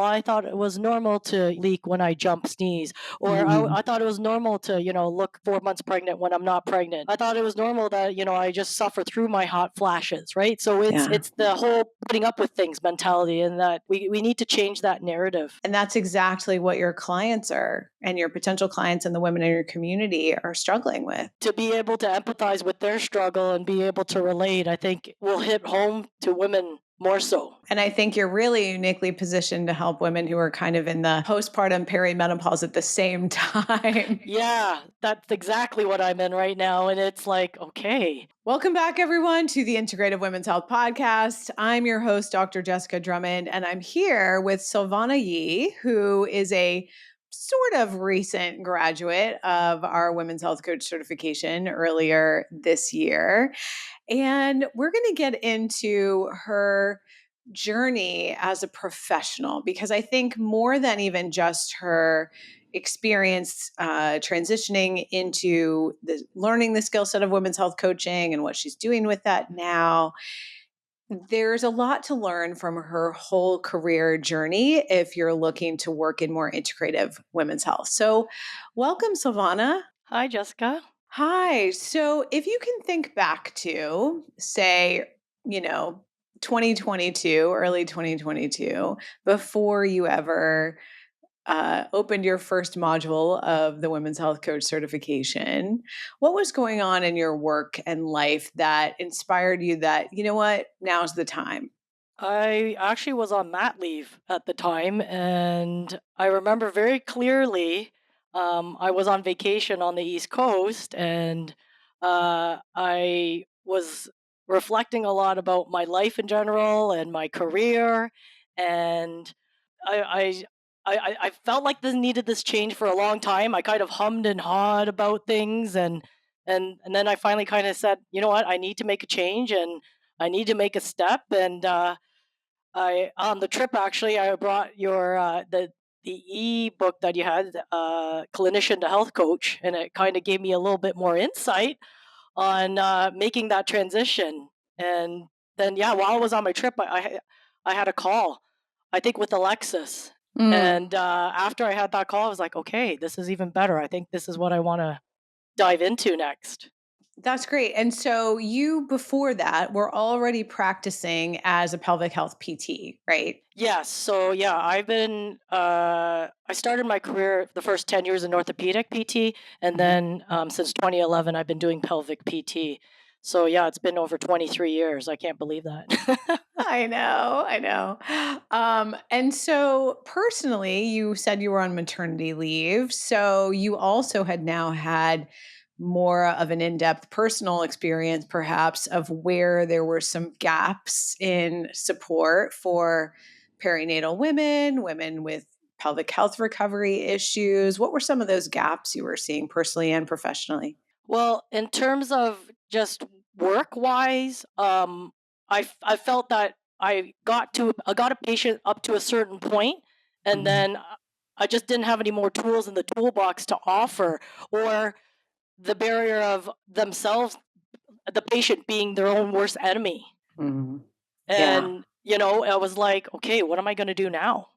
I thought it was normal to leak when I jump sneeze, or I thought it was normal to, look 4 months pregnant when I'm not pregnant. I thought it was normal that, I just suffer through my hot flashes, right? So it's Yeah. it's the whole putting up with things mentality, and that we need to change that narrative. And that's exactly what your clients are, and your potential clients and the women in your community are struggling with. To be able to empathize with their struggle and be able to relate, I think will hit home to women more so. And I think you're really uniquely positioned to help women who are kind of in the postpartum perimenopause at the same time. Yeah, that's exactly what I'm in right now. And it's like, okay. Welcome back, everyone, to the Integrative Women's Health Podcast. I'm your host, Dr. Jessica Drummond, and I'm here with Silvana Yee, who is a sort of recent graduate of our Women's Health Coach certification earlier this year. And we're going to get into her journey as a professional, because I think more than even just her experience transitioning into learning the skill set of women's health coaching and what she's doing with that now, there's a lot to learn from her whole career journey if you're looking to work in more integrative women's health. So welcome, Silvana. Hi, Jessica. Hi. So if you can think back to, say, 2022, early 2022, before you ever opened your first module of the Women's Health Coach certification, what was going on in your work and life that inspired you that, you know what, now's the time? I actually was on mat leave at the time, and I remember very clearly. I was on vacation on the East Coast, and I was reflecting a lot about my life in general and my career, and I, I felt like this needed this change for a long time. I kind of hummed and hawed about things, and then I finally kind of said, you know what, I need to make a change, and I need to make a step, and I on the trip actually I brought your the e-book that you had, clinician to health coach, and it kind of gave me a little bit more insight on making that transition. And then yeah, while I was on my trip, I had a call, I think with Alexis, Mm. and after I had that call, I was like, okay, this is even better. I think this is what I want to dive into next. That's great. And so you, before that, were already practicing as a pelvic health PT, right? Yes. So yeah, I started my career the first 10 years in orthopedic PT, and Mhm. then since 2011 I've been doing pelvic PT. So yeah, it's been over 23 years. I can't believe that. I know, I know. And so personally, you said you were on maternity leave. So you also had now had more of an in-depth personal experience, perhaps, of where there were some gaps in support for perinatal women, women with pelvic health recovery issues. What were some of those gaps you were seeing personally and professionally? Well, in terms of just work wise, I felt that I got a patient up to a certain point, and Mhm. then I just didn't have any more tools in the toolbox to offer, or the barrier of themselves, the patient being their own worst enemy. Mhm. Yeah. And I was like, okay, what am I going to do now?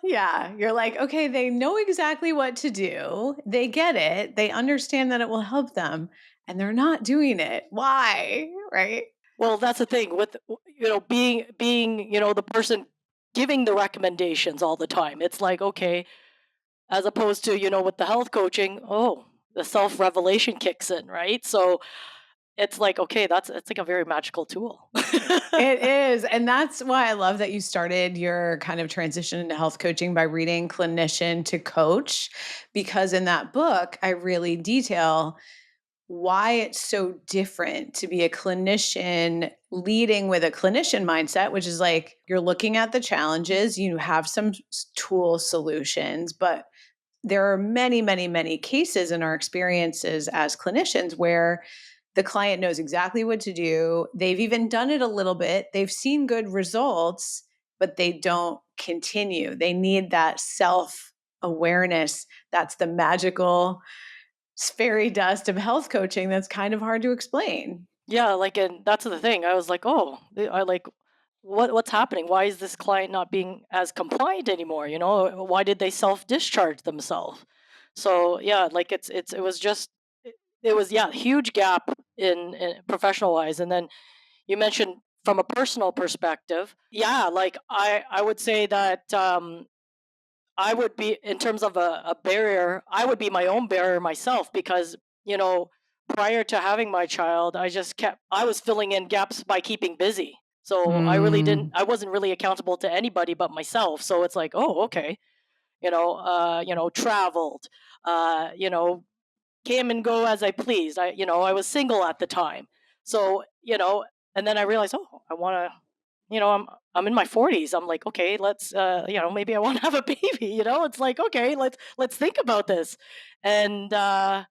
Yeah, you're like, okay, they know exactly what to do. They get it. They understand that it will help them, and they're not doing it. Why? Right? Well, that's the thing with being the person giving the recommendations all the time. It's like, okay, as opposed to with the health coaching, oh, the self revelation kicks in, right? So it's like, okay, it's like a very magical tool. It is. And that's why I love that you started your kind of transition into health coaching by reading Clinician to Coach, because in that book, I really detail why it's so different to be a clinician leading with a clinician mindset, which is like you're looking at the challenges, you have some tool solutions, but there are many, many, many cases in our experiences as clinicians where the client knows exactly what to do. They've even done it a little bit, they've seen good results, but they don't continue. They need that self awareness. That's the magical fairy dust of health coaching that's kind of hard to explain. Yeah, like, and that's the thing. I was like, oh, I like. what's happening? Why is this client not being as compliant anymore? Why did they self discharge themselves? So yeah, like it was just it was, yeah, huge gap in professional wise. And then you mentioned from a personal perspective, yeah, like I would say that I would be, in terms of a barrier, I would be my own barrier myself because, you know, prior to having my child, I was filling in gaps by keeping busy. So Mm. I wasn't really accountable to anybody but myself. So it's like, oh, okay, traveled, you know, came and go as I pleased. I was single at the time. So, and then I realized, oh, I want to, I'm in my 40s. I'm like, okay, let's, maybe I want to have a baby. It's like, okay, let's think about this. And yeah,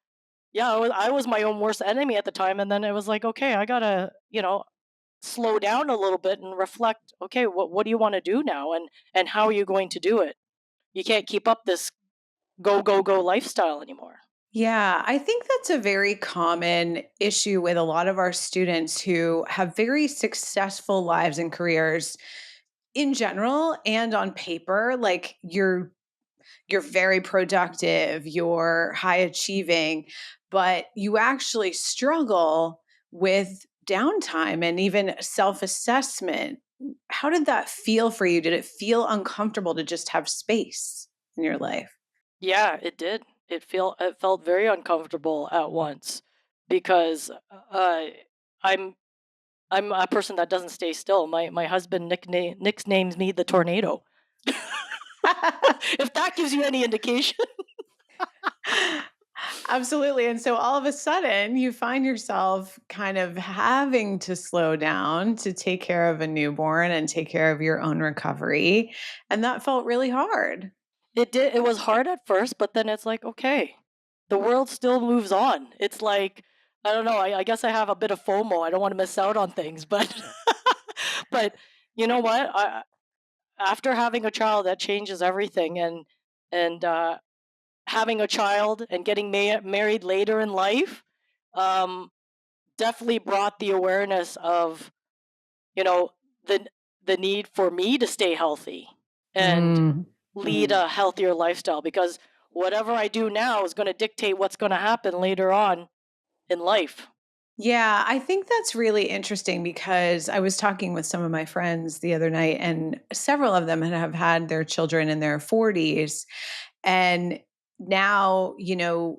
I was my own worst enemy at the time. And then it was like, okay, I gotta, slow down a little bit and reflect. Okay, what do you want to do now, and how are you going to do it? You can't keep up this go go go lifestyle anymore. Yeah, I think that's a very common issue with a lot of our students who have very successful lives and careers in general and on paper. Like you're very productive, you're high achieving, but you actually struggle with downtime and even self-assessment. How did that feel for you? Did it feel uncomfortable to just have space in your life? Yeah, it did. It felt very uncomfortable at once because I'm I'm a person that doesn't stay still. My husband nicknames me the tornado. If that gives you any indication. Absolutely. And so all of a sudden, you find yourself kind of having to slow down to take care of a newborn and take care of your own recovery. And that felt really hard. It was hard at first, but then it's like, okay, the world still moves on. It's like, I don't know, I guess I have a bit of FOMO. I don't want to miss out on things, but but you know what? After having a child, that changes everything. And having a child and getting married later in life, um, definitely brought the awareness of, you know the the need for me to stay healthy and Mm. lead a healthier lifestyle, because whatever I do now is going to dictate what's going to happen later on in life. Yeah, I think that's really interesting because I was talking with some of my friends the other night, and several of them have had their children in their 40s. And now,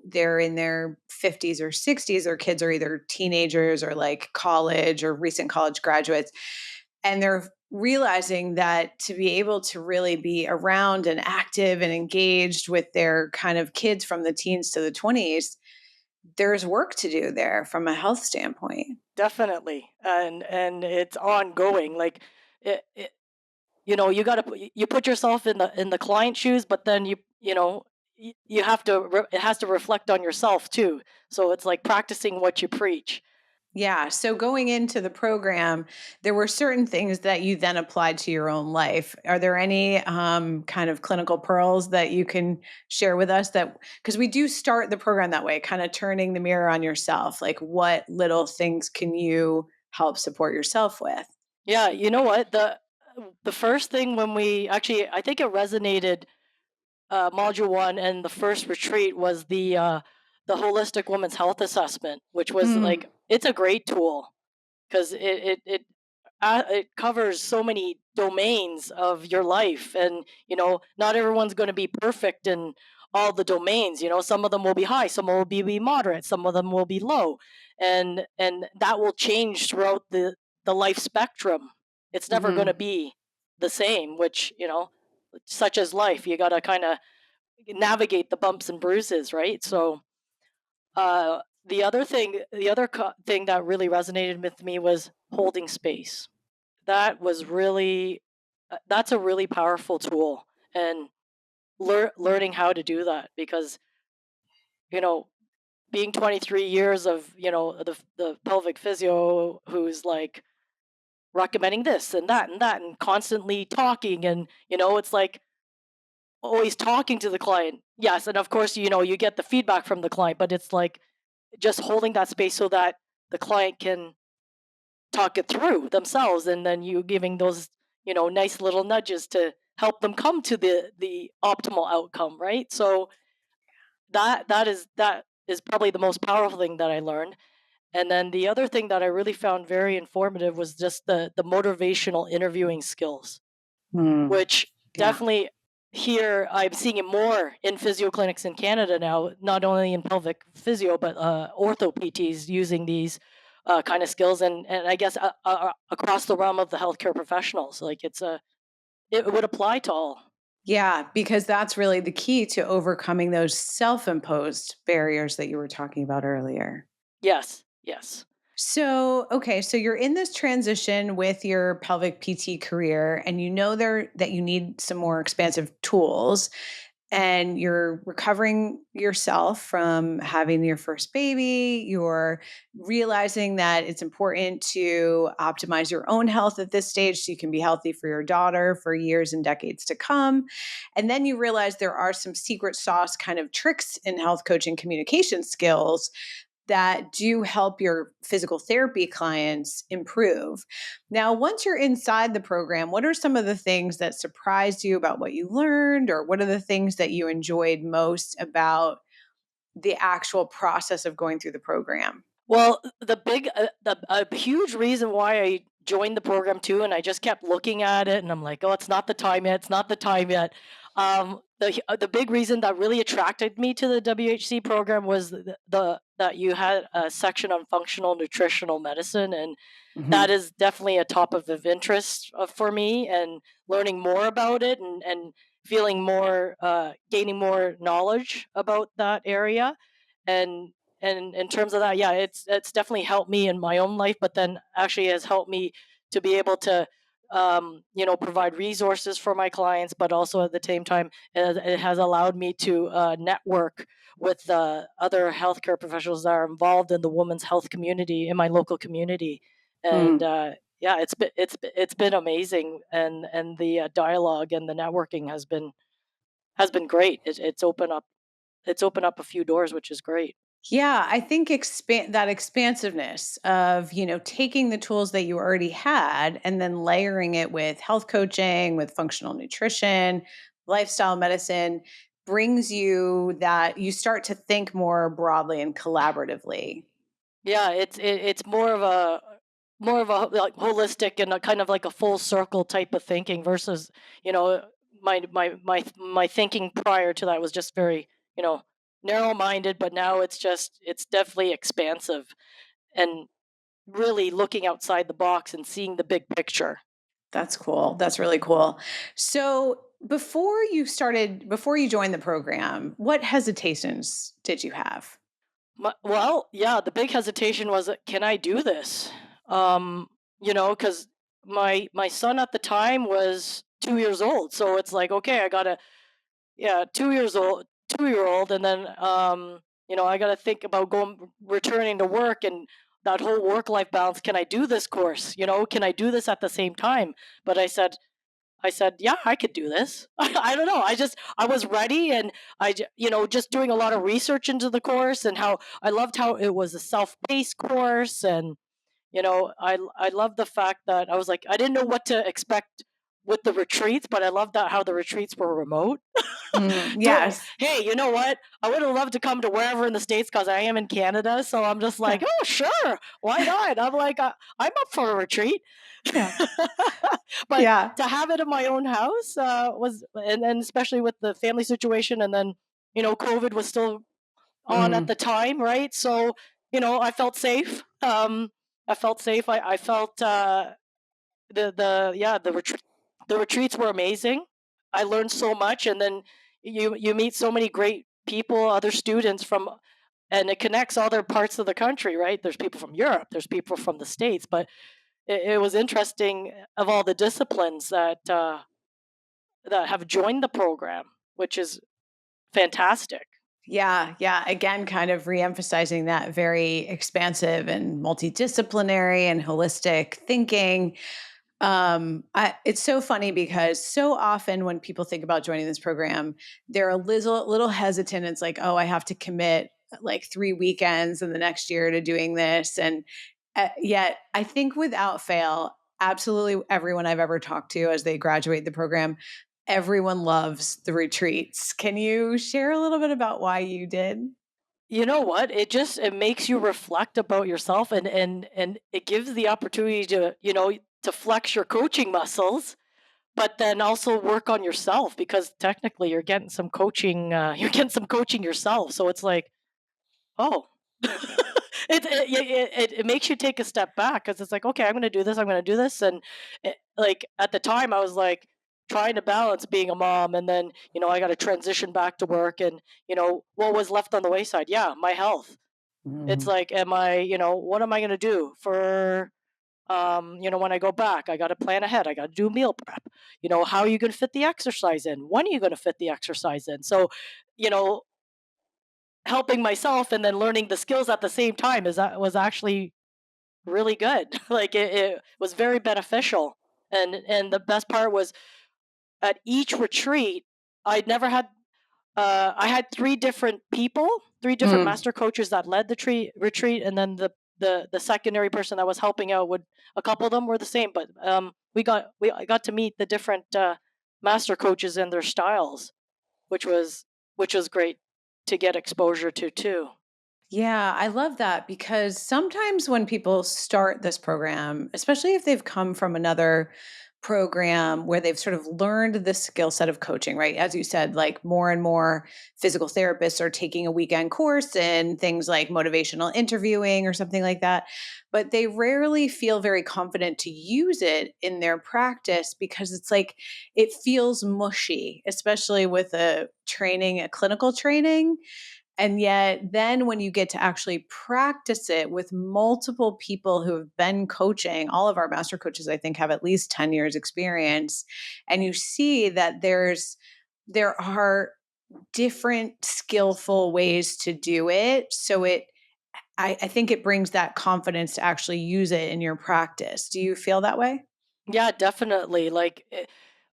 they're in their 50s or 60s. Their kids are either teenagers or like college or recent college graduates. And they're realizing that to be able to really be around and active and engaged with their kind of kids from the teens to the 20s, there's work to do there from a health standpoint. Definitely. And it's ongoing. Like, it you got to you put yourself in the client shoes, but then you have to it has to reflect on yourself too. So it's like practicing what you preach. Yeah. So going into the program, there were certain things that you then applied to your own life. Are there any kind of clinical pearls that you can share with us? That because we do start the program that way, kind of turning the mirror on yourself. Like, what little things can you help support yourself with? Yeah, you know what? The first thing, when we actually, I think it resonated, module 1 and the first retreat, was the holistic women's health assessment, which was Mm, like, it's a great tool because it covers so many domains of your life. And not everyone's going to be perfect in all the domains. Some of them will be high, some will be moderate, some of them will be low. And that will change throughout the life spectrum. It's never going to mhm. be the same, which, such as life, you got to kind of navigate the bumps and bruises, right? So the other thing that really resonated with me was holding space. That was really that's a really powerful tool. And learning how to do that, because you know being 23 years of, the pelvic physio who's like recommending this and that and constantly talking, and it's like always talking to the client. Yes, and of course, you get the feedback from the client, but it's like just holding that space so that the client can talk it through themselves, and then you giving those, nice little nudges to help them come to the optimal outcome, right? So that is probably the most powerful thing that I learned. And then the other thing that I really found very informative was just the motivational interviewing skills, Mm. which Yeah. definitely here I'm seeing it more in physio clinics in Canada now, not only in pelvic physio, but ortho PTs using these kind of skills, and I guess across the realm of the healthcare professionals, like it would apply to all. Yeah, because that's really the key to overcoming those self-imposed barriers that you were talking about earlier. Yes, yes. So, okay, so you're in this transition with your pelvic PT career and you know there that you need some more expansive tools and you're recovering yourself from having your first baby, you're realizing that it's important to optimize your own health at this stage so you can be healthy for your daughter for years and decades to come. And then you realize there are some secret sauce kind of tricks in health coaching communication skills that do help your physical therapy clients improve. Now, once you're inside the program, what are some of the things that surprised you about what you learned, or what are the things that you enjoyed most about the actual process of going through the program? Well, the a huge reason why I joined the program too, and I just kept looking at it, and I'm like, oh, it's not the time yet. It's not the time yet. The big reason that really attracted me to the WHC program was the that you had a section on functional nutritional medicine, and that Mhm. is definitely a topic of interest for me, and learning more about it, and feeling more gaining more knowledge about that area. And and in terms of that, yeah, it's definitely helped me in my own life, but then actually has helped me to be able to provide resources for my clients, but also at the same time it has allowed me to network with other healthcare professionals that are involved in the women's health community in my local community. And Mm. yeah, it's been amazing, and the dialogue and the networking has been great. It's opened up a few doors, which is great. Yeah, I think that expansiveness of, taking the tools that you already had and then layering it with health coaching, with functional nutrition, lifestyle medicine brings you that you start to think more broadly and collaboratively. Yeah, it's more of a like holistic and a kind of like a full circle type of thinking versus, you know my thinking prior to that was just very, you know narrow minded, but now it's definitely expansive, and really looking outside the box and seeing the big picture. That's cool. That's really cool. So, before you joined the program, what hesitations did you have? Well, yeah, the big hesitation was, can I do this? Because my son at the time was 2 years old, so it's like, okay, I gotta, yeah, 2 years old, 2 year old, and then I gotta think about returning to work and that whole work life balance. Can I do this course? Can I do this at the same time? But I said, "Yeah, I could do this." I don't know. I was ready, and just doing a lot of research into the course, and how I loved how it was a self-paced course, and I loved the fact that I was like, I didn't know what to expect with the retreats, but I loved that how the retreats were remote. Mm, Though, yes. hey, you know what? I would have loved to come to wherever in the states because I am in Canada, so I'm just like, Yeah. oh, sure, why not? I'm like, I'm up for a retreat. Yeah. But Yeah. to have it in my own house was, and especially with the family situation, and then COVID was still on at Mm, the time, right? So I felt safe. I felt safe. I felt the yeah the retreats were amazing. I learned so much, and then you meet so many great people, other students from, and it connects other parts of the country, right? There's people from Europe, there's people from the States, but it was interesting of all the disciplines that have joined the program, which is fantastic. yeah. Yeah. Again, kind of reemphasizing that very expansive and multidisciplinary and holistic thinking. It's so funny because so often when people think about joining this program, they're a little hesitant. It's like, oh, I have to commit like 3 weekends in the next year to doing this. And Yet, I think without fail, absolutely everyone I've ever talked to as they graduate the program, everyone loves the retreats. Can you share a little bit about why you did? You know what? It makes you reflect about yourself, and it gives the opportunity to, to flex your coaching muscles, but then also work on yourself because technically you're getting some coaching, you're getting some coaching yourself. So it's like, oh, it makes you take a step back because it's like, okay, I'm going to do this. I'm going to do this. And like at the time, I was like trying to balance being a mom, and then I got to transition back to work, and what was left on the wayside? Yeah, my health. It's Mhm. like, what am I going to do for? When I go back, I got to plan ahead. I got to do meal prep. How are you going to fit the exercise in? When are you going to fit the exercise in? So, you know, helping myself and then learning the skills at the same time is that was actually really good. Like it was very beneficial. And the best part was at each retreat, I'd never had I had three different people, three different Mm. master coaches that led the retreat, and then the secondary person that was helping out would a couple of them were the same, but I got to meet the different master coaches and their styles, which was great to get exposure to too. Yeah, I love that because sometimes when people start this program, especially if they've come from another program where they've sort of learned the skill set of coaching, right? As you said, like more and more physical therapists are taking a weekend course in things like motivational interviewing or something like that. But they rarely feel very confident to use it in their practice because it's like it feels mushy, especially with a clinical training, and yet, then when you get to actually practice it with multiple people who have been coaching, all of our master coaches, I think, have at least 10 years experience. And you see that there are different skillful ways to do it. So I think it brings that confidence to actually use it in your practice. Do you feel that way? Yeah, definitely. Like,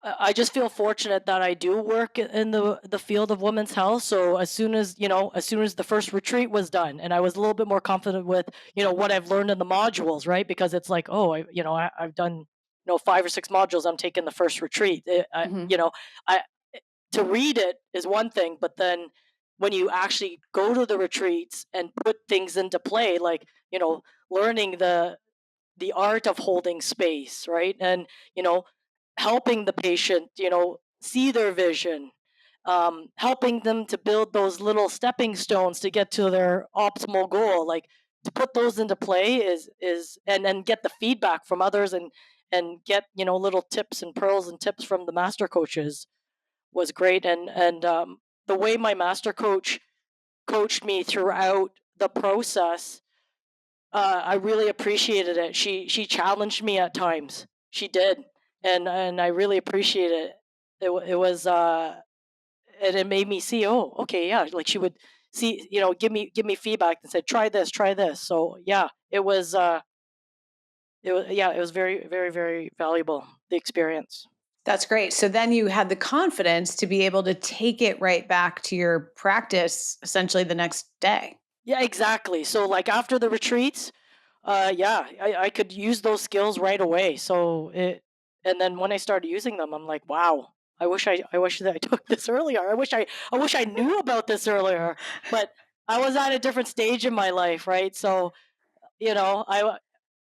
I just feel fortunate that I do work in the field of women's health. So as soon as the first retreat was done, and I was a little bit more confident with what I've learned in the modules, right? Because it's like, oh, I've done 5 or 6 modules. I'm taking the first retreat. Mhm. I to read it is one thing, but then when you actually go to the retreats and put things into play, like learning the art of holding space, right? And, you know, helping the patient, see their vision, helping them to build those little stepping stones to get to their optimal goal. Like to put those into play and then get the feedback from others and get, little tips and pearls and tips from the master coaches was great. And the way my master coach coached me throughout the process, I really appreciated it. She challenged me at times. She did, and I really appreciated it. It was and it made me see. Oh, okay, yeah. Like she would see, give me feedback and said, try this, try this. So yeah, it was very, very, very valuable, the experience. That's great. So then you had the confidence to be able to take it right back to your practice essentially the next day. Yeah, exactly. So like after the retreats, yeah, I could use those skills right away. And then when I started using them, I'm like, wow, I wish that I took this earlier. I wish I knew about this earlier. But I was at a different stage in my life, right? So you know, I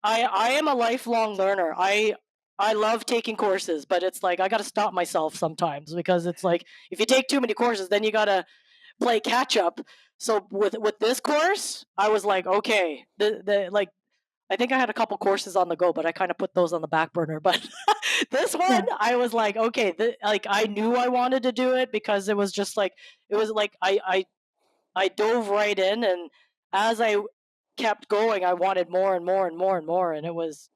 am a lifelong learner. I love taking courses, but it's like I got to stop myself sometimes because it's like if you take too many courses, then you got to play catch up. So with this course, I was like, okay, the like I think I had a couple courses on the go, but I kind of put those on the back burner. But this one, Yeah. I was like, okay, like I knew I wanted to do it because it was like I dove right in, and as I kept going, I wanted more and more and more and more, and it was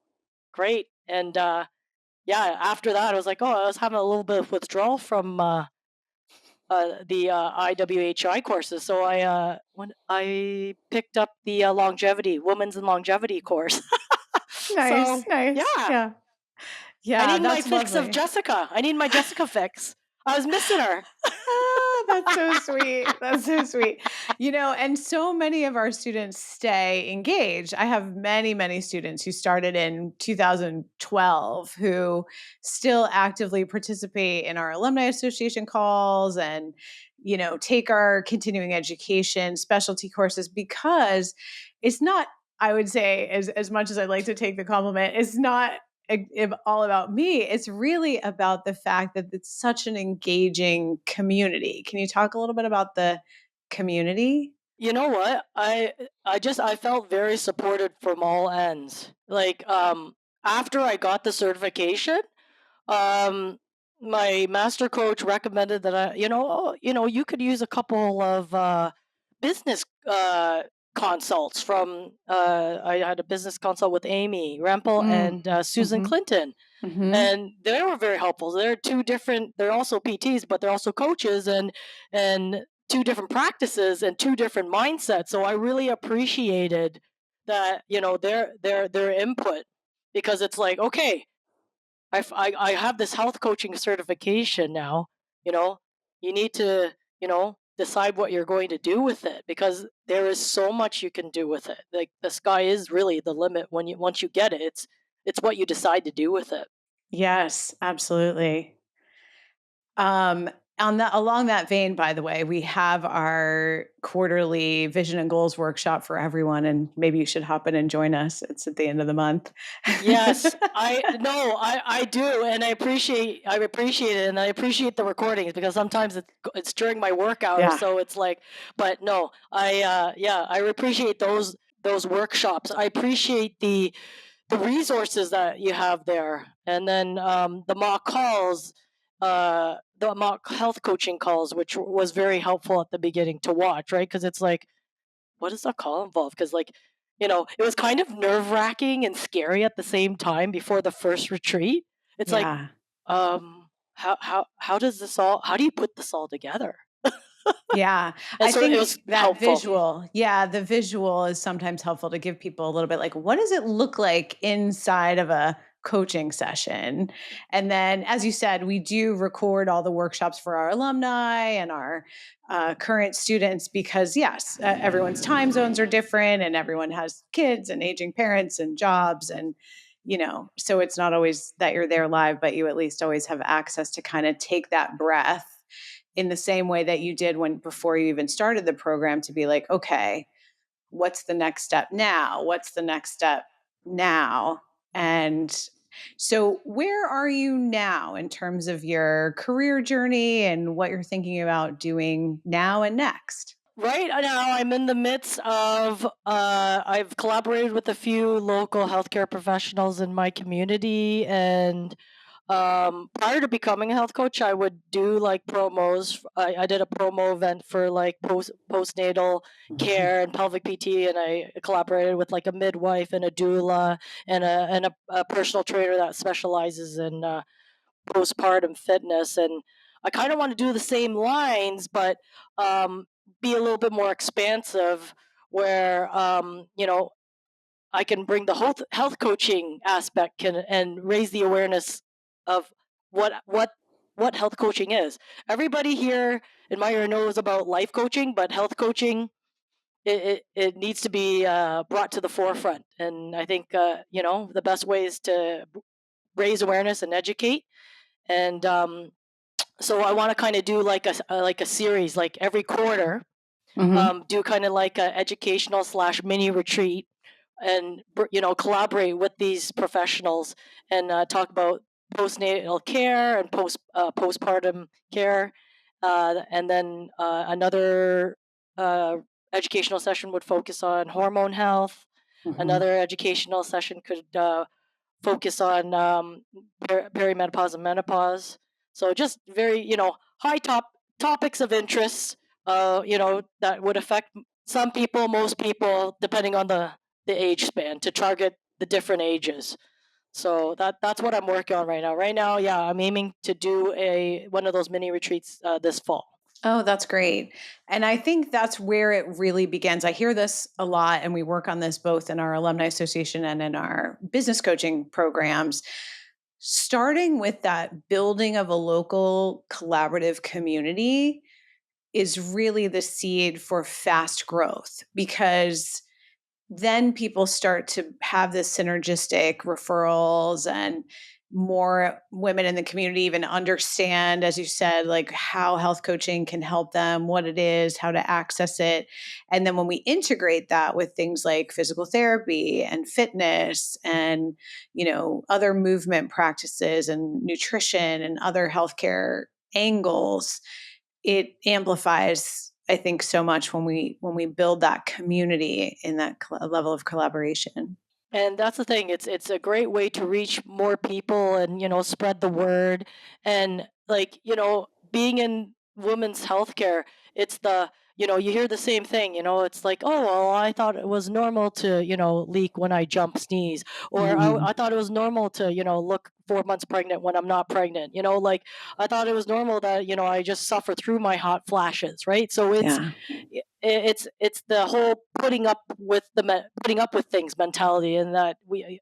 great. And yeah, after that, I was like, oh, I was having a little bit of withdrawal from the IWHI courses. So when I picked up the longevity, women's and longevity course. Nice, So nice. yeah, Yeah. I Yeah, need my that's fix of lovely. Jessica. I need my Jessica fix. I was missing her. Ah, That's so sweet. That's so sweet. And so many of our students stay engaged. I have many, many students who started in 2012 who still actively participate in our alumni association calls and, take our continuing education specialty courses because it's not, I would say, as much as I'd like to take the compliment, it's not all about me. It's really about the fact that it's such an engaging community. Can you talk a little bit about the community? You know what? I felt very supported from all ends. Like after I got the certification, um my master coach recommended that you could use a couple of business consults from I had a business consult with Amy Rempel Mm. and Susan Mhm. Clinton, Mhm. and they were very helpful. They're two different. They're also PTs, but they're also coaches, and two different practices and two different mindsets. So I really appreciated that, their input, because it's like, okay, I have this health coaching certification now. You know, you need to, decide what you're going to do with it, because there is so much you can do with it. Like the sky is really the limit when you once you get it. It's what you decide to do with it. Yes, absolutely. Um, on that along that vein, by the way, we have our quarterly vision and goals workshop for everyone, and maybe you should hop in and join us. It's at the end of the month. Yes, I do, and I appreciate it, and I appreciate the recordings, because sometimes it's during my work hours, Yeah. so it's like, but no, I appreciate those workshops. I appreciate the resources that you have there, and then the mock health coaching calls, which was very helpful at the beginning to watch, right? Because it's like, what does that call involve? Because, like, it was kind of nerve wracking and scary at the same time before the first retreat. It's like, Yeah. how does this all? How do you put this all together? Yeah, And I so it was think that helpful. the visual is sometimes helpful to give people a little bit like, what does it look like inside of a coaching session? And then, as you said, we do record all the workshops for our alumni and our current students because, yes, everyone's time zones are different and everyone has kids and aging parents and jobs. And, so it's not always that you're there live, but you at least always have access to kind of take that breath in the same way that you did when before you even started the program to be like, okay, what's the next step now? What's the next step now? And so, where are you now in terms of your career journey and what you're thinking about doing now and next? Right now, I'm in the midst of. I've collaborated with a few local healthcare professionals in my community, and prior to becoming a health coach, I would do like promos. I did a promo event for like postnatal Mhm. care and pelvic PT, and I collaborated with like a midwife and a doula and a personal trainer that specializes in postpartum fitness. And I kind of want to do the same lines, but um, be a little bit more expansive, where I can bring the health coaching aspect and raise the awareness of what what what health coaching is. Everybody here in my area knows about life coaching, but health coaching, it needs to be brought to the forefront. And I think the best way is to raise awareness and educate. And so I want to kind of do like a series, like every quarter, Mhm. do kind of like a educational slash mini retreat, and collaborate with these professionals and talk about postnatal care and postpartum care, and then another educational session would focus on hormone health. Mhm. Another educational session could focus on perimenopause and menopause. So just very, high topics of interest, that would affect some people, most people, depending on the age span, to target the different ages. So that's what I'm working on right now. Right now, yeah, I'm aiming to do a one of those mini retreats this fall. Oh, that's great. And I think that's where it really begins. I hear this a lot, and we work on this both in our alumni association and in our business coaching programs. Starting with that building of a local collaborative community is really the seed for fast growth, because then people start to have this synergistic referrals, and more women in the community even understand, as you said, like how health coaching can help them, what it is, how to access it. And then when we integrate that with things like physical therapy and fitness and, other movement practices and nutrition and other healthcare angles, it amplifies, I think, so much when we build that community in that level of collaboration. And that's the thing. It's a great way to reach more people and spread the word. And like being in women's healthcare, it's the you hear the same thing. It's like, oh well, I thought it was normal to leak when I jump, sneeze, or Mhm. I thought it was normal to look 4 months pregnant when I'm not pregnant. Like I thought it was normal that I just suffer through my hot flashes, right? So Yeah. it's the whole putting up with things mentality, and that we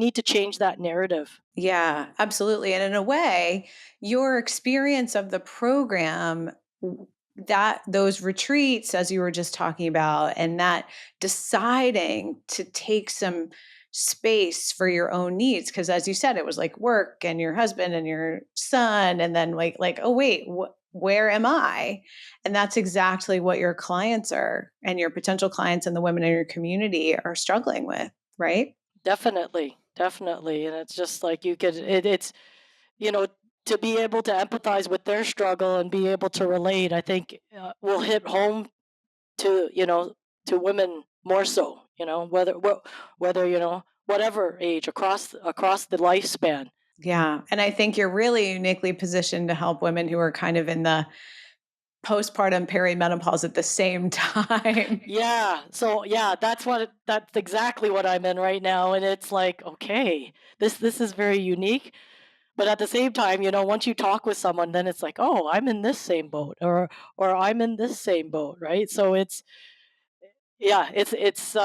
need to change that narrative. Yeah, absolutely. And in a way, your experience of the program, that those retreats, as you were just talking about, and that deciding to take some space for your own needs, because as you said, it was like work and your husband and your son, and then like, oh wait, where am I? And that's exactly what your clients are, and your potential clients and the women in your community are struggling with, right? Definitely, definitely. And it's just like it's you know to be able to empathize with their struggle and be able to relate, I think will hit home to to women more so, whether whatever age, across the lifespan. Yeah. And I think you're really uniquely positioned to help women who are kind of in the postpartum perimenopause at the same time. Yeah. So yeah, that's exactly what I'm in right now, and it's like, okay, this is very unique, but at the same time, once you talk with someone, then it's like, oh, I'm in this same boat, or I'm in this same boat, right? So yeah, it's it's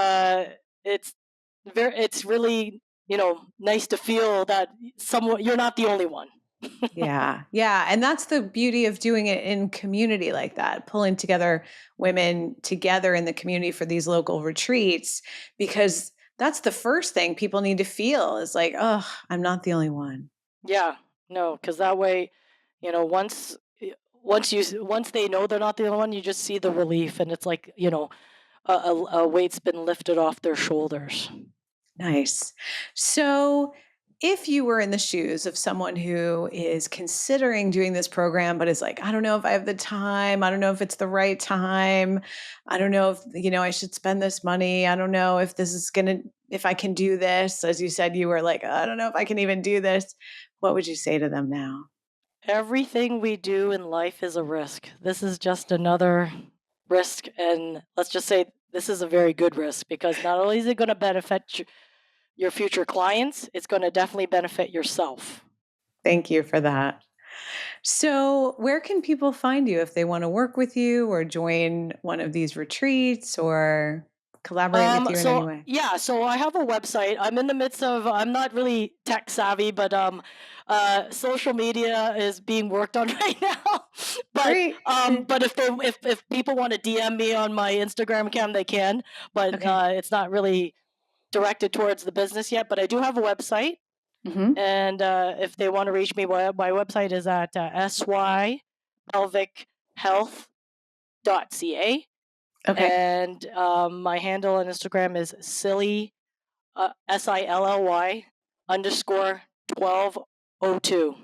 really nice to feel that someone you're not the only one. Yeah. Yeah. And that's the beauty of doing it in community like that, pulling together women together in the community for these local retreats, because that's the first thing people need to feel is like, oh, I'm not the only one. Yeah, no, because that way, once they know they're not the only one, you just see the relief, and it's like a weight's been lifted off their shoulders. Nice. So, if you were in the shoes of someone who is considering doing this program, but is like, I don't know if I have the time. I don't know if it's the right time. I don't know if, I should spend this money. I don't know if this is going to, if I can do this. As you said, you were like, I don't know if I can even do this. What would you say to them now? Everything we do in life is a risk. This is just another risk, and let's just say this is a very good risk, because not only is it going to benefit your future clients, it's going to definitely benefit yourself. Thank you for that. So, where can people find you if they want to work with you or join one of these retreats or collaborate with you in any So way? yeah, so I have a website. I'm in the midst of. I'm not really tech savvy, but social media is being worked on right now. but Great. but if people want to DM me on my Instagram account, they can. But Okay. it's not really directed towards the business yet. But I do have a website, Mhm. and if they want to reach me, my website is at sy pelvic health.ca, Okay. and my handle on Instagram is silly SILLY underscore 1202.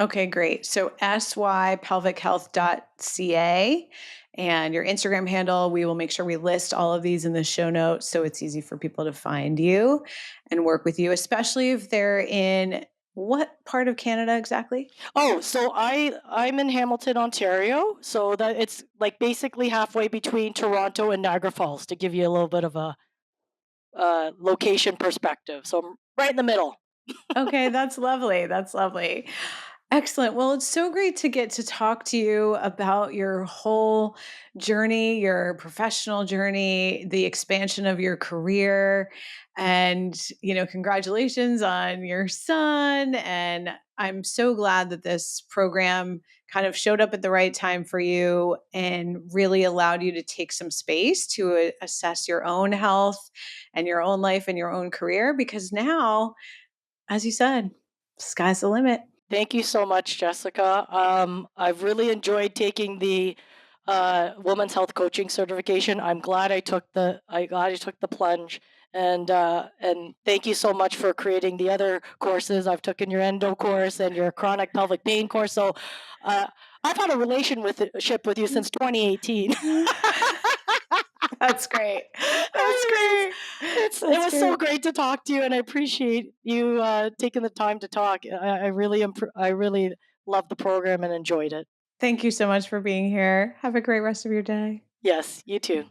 Okay, great. So sypelvichealth.ca and your Instagram handle. We will make sure we list all of these in the show notes so it's easy for people to find you and work with you, especially if they're in what part of Canada exactly? Oh, so I'm in Hamilton, Ontario. So that it's like basically halfway between Toronto and Niagara Falls, to give you a little bit of a location perspective. So I'm right in the middle. Okay, that's lovely. That's lovely. Excellent. Well, it's so great to get to talk to you about your whole journey, your professional journey, the expansion of your career, and, congratulations on your son. And I'm so glad that this program kind of showed up at the right time for you and really allowed you to take some space to assess your own health and your own life and your own career. Because now, as you said, sky's the limit. Thank you so much, Jessica. I've really enjoyed taking the women's health coaching certification. I'm glad I took the plunge, and thank you so much for creating the other courses. I've taken your endo course and your chronic pelvic pain course. So uh, I've had a relationship with you since 2018. That's great. That's Anyways, great. it That's was so great. great to talk to you, and I appreciate you taking the time to talk. I really loved the program and enjoyed it. Thank you so much for being here. Have a great rest of your day. Yes, you too.